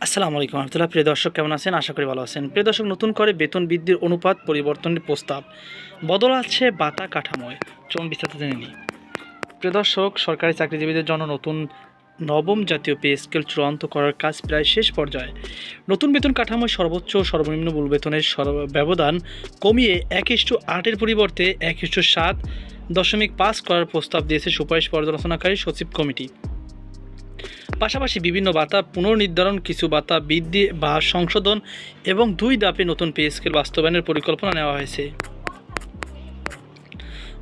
আসসালামু আলাইকুম রহমতুল্লাহ। প্রিয় দর্শক, কেমন আছেন? আশা করি ভালো আছেন। প্রিয় দর্শক, নতুন করে বেতন বৃদ্ধির অনুপাত পরিবর্তনের প্রস্তাব, বদল আছে বাতা কাঠামোয়। চলুন বিস্তারিত জেনে নিই। প্রিয় দর্শক, সরকারি চাকরিজীবীদের জন্য নতুন নবম জাতীয় পে স্কেল চূড়ান্ত করার কাজ প্রায় শেষ পর্যায়ে। নতুন বেতন কাঠামোয় সর্বোচ্চ ও সর্বনিম্ন মূল বেতনের ব্যবধান কমিয়ে 1:8-এর পরিবর্তে 1:7.5 করার প্রস্তাব দিয়েছে সুপারিশ পর্যালোচনাকারী সচিব কমিটি। পাশাপাশি বিভিন্ন ভাতা পুনর্নির্ধারণ, কিছু ভাতা বৃদ্ধি বা সংশোধন এবং 2 ধাপে নতুন পে স্কেল বাস্তবায়নের পরিকল্পনা নেওয়া হয়েছে।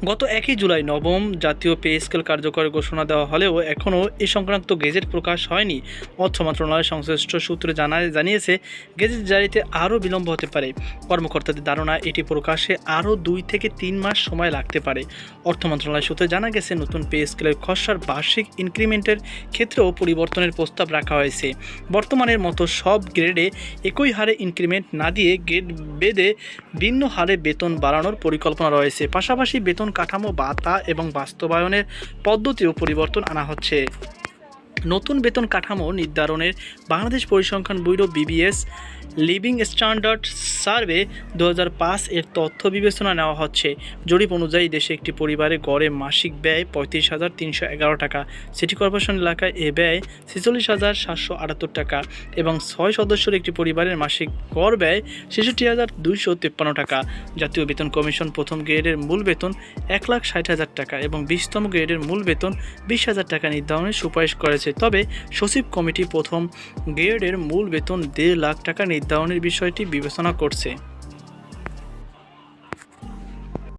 গত 1 জুলাই নবম জাতীয় পে স্কেল কার্যকরের ঘোষণা দেওয়া হলেও এখনও এ সংক্রান্ত গেজেট প্রকাশ হয়নি। অর্থ মন্ত্রণালয়ের সংশ্লিষ্ট সূত্রে জানিয়েছে গেজেট জারিতে আরও বিলম্ব হতে পারে। কর্মকর্তাদের ধারণা, এটি প্রকাশে আরও 2 থেকে 3 মাস সময় লাগতে পারে। অর্থ মন্ত্রণালয় সূত্রে জানা গেছে, নতুন পে স্কেলের খসড়ার বার্ষিক ইনক্রিমেন্টের ক্ষেত্রেও পরিবর্তনের প্রস্তাব রাখা হয়েছে। বর্তমানের মতো সব গ্রেডে একই হারে ইনক্রিমেন্ট না দিয়ে গ্রেড বেঁধে ভিন্ন হারে বেতন বাড়ানোর পরিকল্পনা রয়েছে। পাশাপাশি বেতন কাঠামো, ভাতা এবং বাস্তবায়নের পদ্ধতিও পরিবর্তন আনা হচ্ছে। নতুন বেতন কাঠামো নির্ধারণের বাংলাদেশ পরিসংখ্যান bureau (BBS) living standard survey 2005 এর তথ্য বিবেচনা নেওয়া হচ্ছে। জরিপ অনুযায়ী দেশে একটি পরিবারে গড়ে মাসিক ব্যয় 35,311 টাকা। সিটি কর্পোরেশন এলাকায় এ ব্যয় 46,778 টাকা এবং 6 সদস্যের একটি পরিবারের মাসিক গড় ব্যয় 66,253 টাকা। জাতীয় বেতন কমিশন প্রথম গ্রেডের মূল বেতন 1,60,000 টাকা এবং 20তম গ্রেডের মূল বেতন 20,000 টাকা নির্ধারণের সুপারিশ করেছে। তবে সচিব কমিটি প্রথম গ্রেডের মূল বেতন 1.5 লাখ টাকা নির্ধারণের বিষয়টি বিবেচনা করছে।